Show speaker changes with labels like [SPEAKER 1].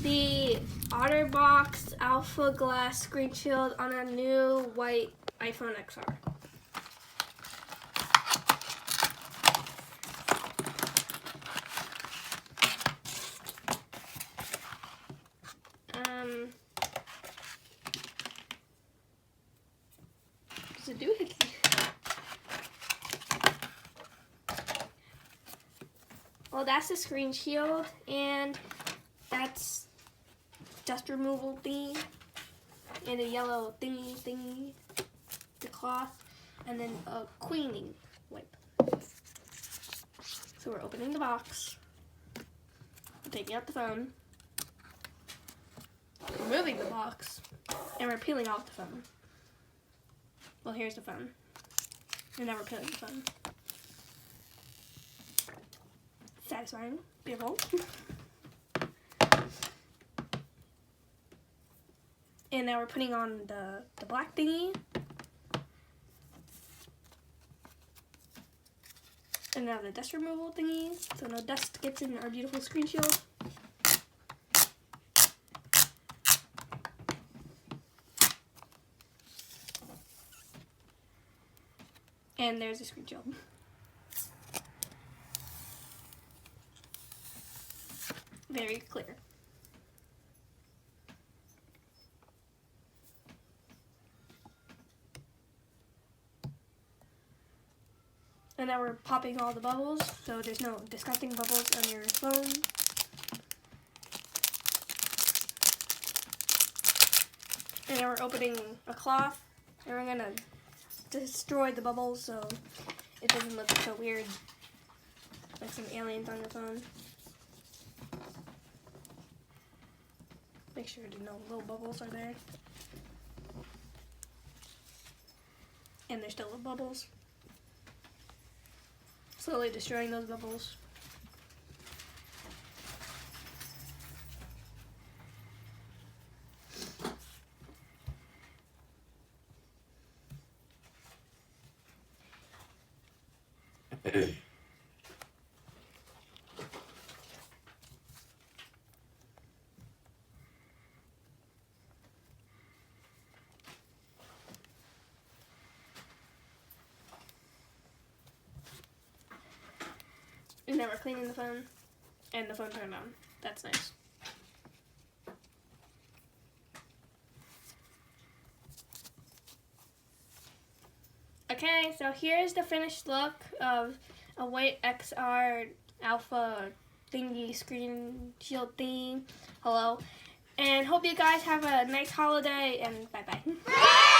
[SPEAKER 1] the Otterbox Alpha Glass Screen Shield on a new white iPhone XR. What's it do? Well, that's the screen shield, and that's dust removal thingy, and a yellow thingy, the cloth, and then a cleaning wipe. So we're opening the box, we're taking out the phone, removing the box, and we're peeling off the phone. Well, here's the phone, and now we're peeling the phone. Satisfying, beautiful. And now we're putting on the black thingy. And now the dust removal thingy, so no dust gets in our beautiful screen shield. And there's the screen shield. Very clear. And now we're popping all the bubbles, so there's no disgusting bubbles on your phone. And now we're opening a cloth, and we're gonna destroy the bubbles so it doesn't look so weird, like some aliens on your phone. Make sure no little bubbles are there. And there's still little bubbles. Slowly destroying those bubbles. And now we're cleaning the phone, and the phone turned on. That's nice. Okay, so here's the finished look of a white XR Alpha thingy screen shield thingy. Hello. And hope you guys have a nice holiday, and bye-bye.